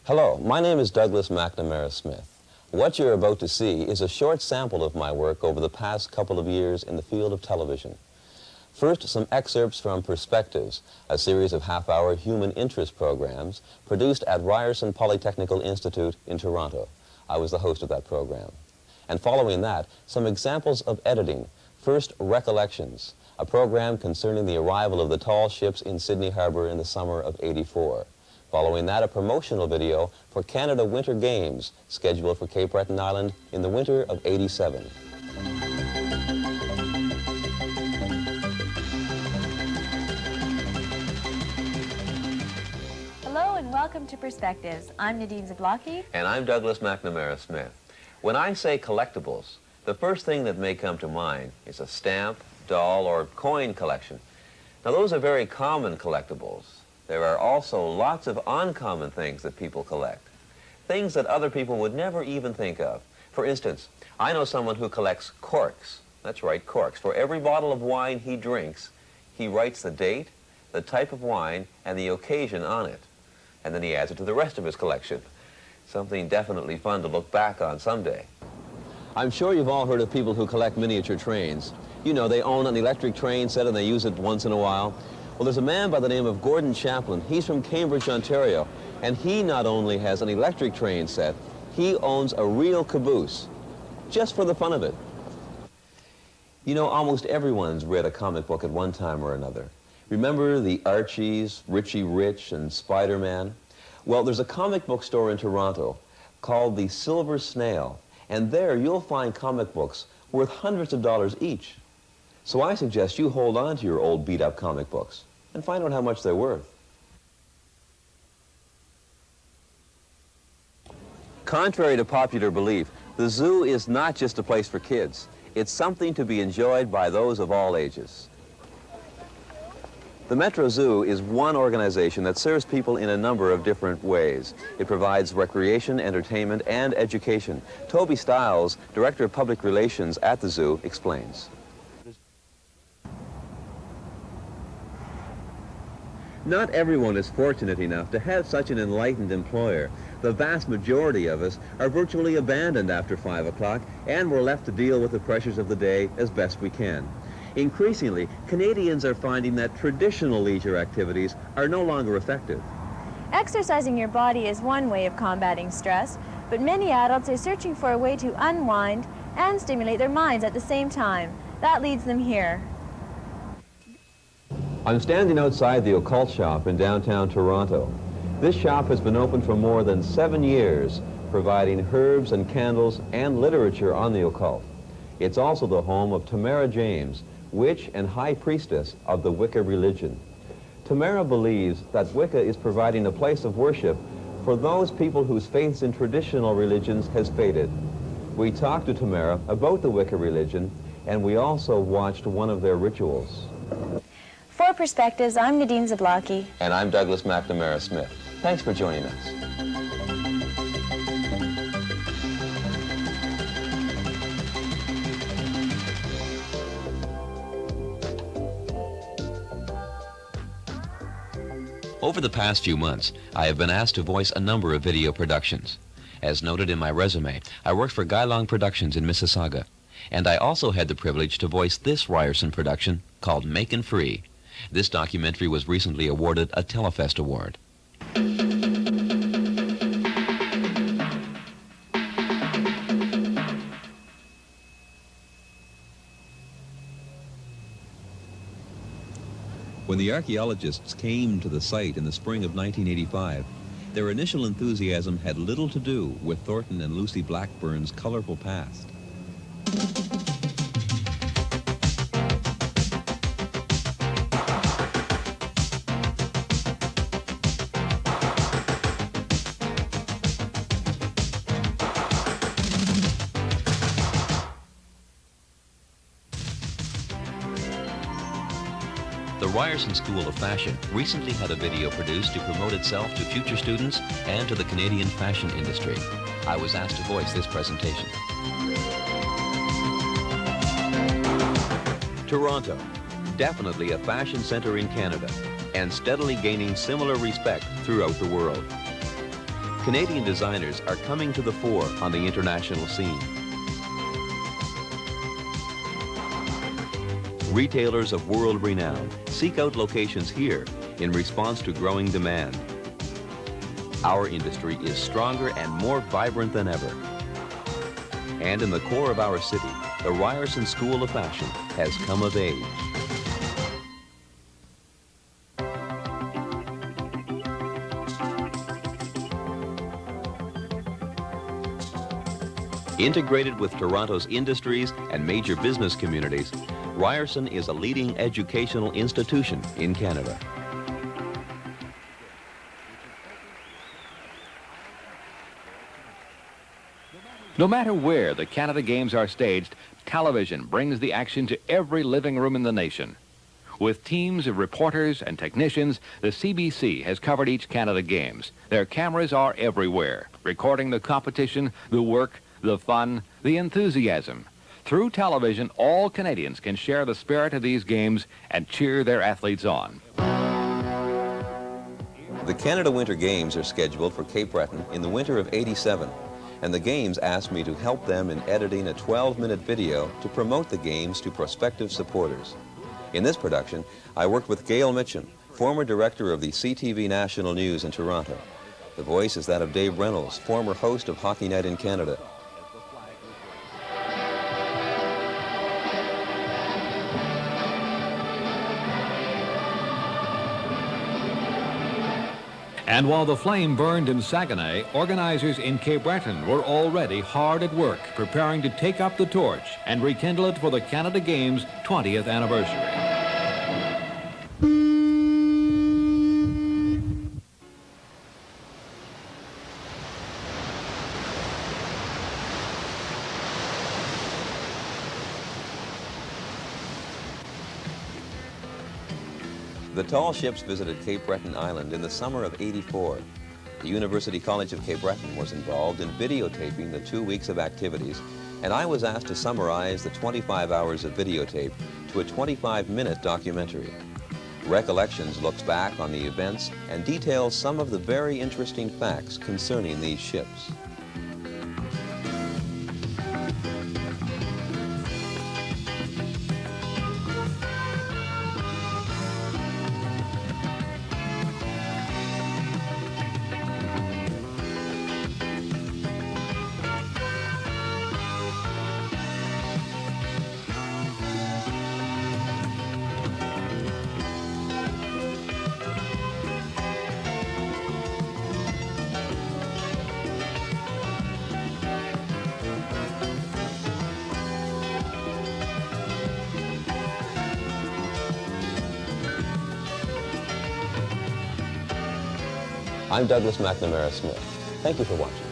Hello, my name is Douglas McNamara Smith. What you're about to see is a short sample of my work over the past couple of years in the field of television. First, some excerpts from Perspectives, a series of half-hour human interest programs produced at Ryerson Polytechnical Institute in Toronto. I was the host of that program. And following that, some examples of editing. First, Recollections, a program concerning the arrival of the tall ships in Sydney Harbor in the summer of '84. Following that, a promotional video for Canada Winter Games, scheduled for Cape Breton Island in the winter of '87. Hello and welcome to Perspectives. I'm Nadine Zablocki. And I'm Douglas McNamara Smith. When I say collectibles, the first thing that may come to mind is a stamp, doll, or coin collection. Now, those are very common collectibles. There are also lots of uncommon things that people collect, things that other people would never even think of. For instance, I know someone who collects corks. That's right, corks. For every bottle of wine he drinks, he writes the date, the type of wine, and the occasion on it. And then he adds it to the rest of his collection. Something definitely fun to look back on someday. I'm sure you've all heard of people who collect miniature trains. You know, they own an electric train set and they use it once in a while. Well, there's a man by the name of Gordon Chaplin. He's from Cambridge, Ontario, and he not only has an electric train set, he owns a real caboose, just for the fun of it. You know, almost everyone's read a comic book at one time or another. Remember the Archies, Richie Rich, and Spider-Man? Well, there's a comic book store in Toronto called the Silver Snail, and there you'll find comic books worth hundreds of dollars each. So I suggest you hold on to your old beat-up comic books and find out how much they're worth. Contrary to popular belief, the zoo is not just a place for kids. It's something to be enjoyed by those of all ages. The Metro Zoo is one organization that serves people in a number of different ways. It provides recreation, entertainment, and education. Toby Stiles, Director of Public Relations at the zoo, explains. Not everyone is fortunate enough to have such an enlightened employer. The vast majority of us are virtually abandoned after 5 o'clock, and we're left to deal with the pressures of the day as best we can. Increasingly, Canadians are finding that traditional leisure activities are no longer effective. Exercising your body is one way of combating stress, but many adults are searching for a way to unwind and stimulate their minds at the same time. That leads them here. I'm standing outside the Occult Shop in downtown Toronto. This shop has been open for more than 7 years, providing herbs and candles and literature on the occult. It's also the home of Tamara James, witch and high priestess of the Wicca religion. Tamara believes that Wicca is providing a place of worship for those people whose faith in traditional religions has faded. We talked to Tamara about the Wicca religion, and we also watched one of their rituals. For Perspectives, I'm Nadine Zablocki. And I'm Douglas McNamara Smith. Thanks for joining us. Over the past few months, I have been asked to voice a number of video productions. As noted in my resume, I worked for Gailong Productions in Mississauga, and I also had the privilege to voice this Ryerson production called Makin' Free. This documentary was recently awarded a Telefest Award. When the archaeologists came to the site in the spring of 1985, their initial enthusiasm had little to do with Thornton and Lucy Blackburn's colorful past. The Ryerson School of Fashion recently had a video produced to promote itself to future students and to the Canadian fashion industry. I was asked to voice this presentation. Toronto, definitely a fashion center in Canada, and steadily gaining similar respect throughout the world. Canadian designers are coming to the fore on the international scene. Retailers of world renown seek out locations here in response to growing demand. Our industry is stronger and more vibrant than ever. And in the core of our city, the Ryerson School of Fashion has come of age. Integrated with Toronto's industries and major business communities, Ryerson is a leading educational institution in Canada. No matter where the Canada Games are staged, television brings the action to every living room in the nation. With teams of reporters and technicians, the CBC has covered each Canada Games. Their cameras are everywhere, recording the competition, the work, the fun, the enthusiasm. Through television, all Canadians can share the spirit of these games and cheer their athletes on. The Canada Winter Games are scheduled for Cape Breton in the winter of '87, and the Games asked me to help them in editing a 12-minute video to promote the Games to prospective supporters. In this production, I worked with Gail Mitchum, former director of the CTV National News in Toronto. The voice is that of Dave Reynolds, former host of Hockey Night in Canada. And while the flame burned in Saguenay, organizers in Cape Breton were already hard at work preparing to take up the torch and rekindle it for the Canada Games' 20th anniversary. The tall ships visited Cape Breton Island in the summer of '84. The University College of Cape Breton was involved in videotaping the 2 weeks of activities, and I was asked to summarize the 25 hours of videotape to a 25-minute documentary. Recollections looks back on the events and details some of the very interesting facts concerning these ships. I'm Douglas McNamara Smith. Thank you for watching.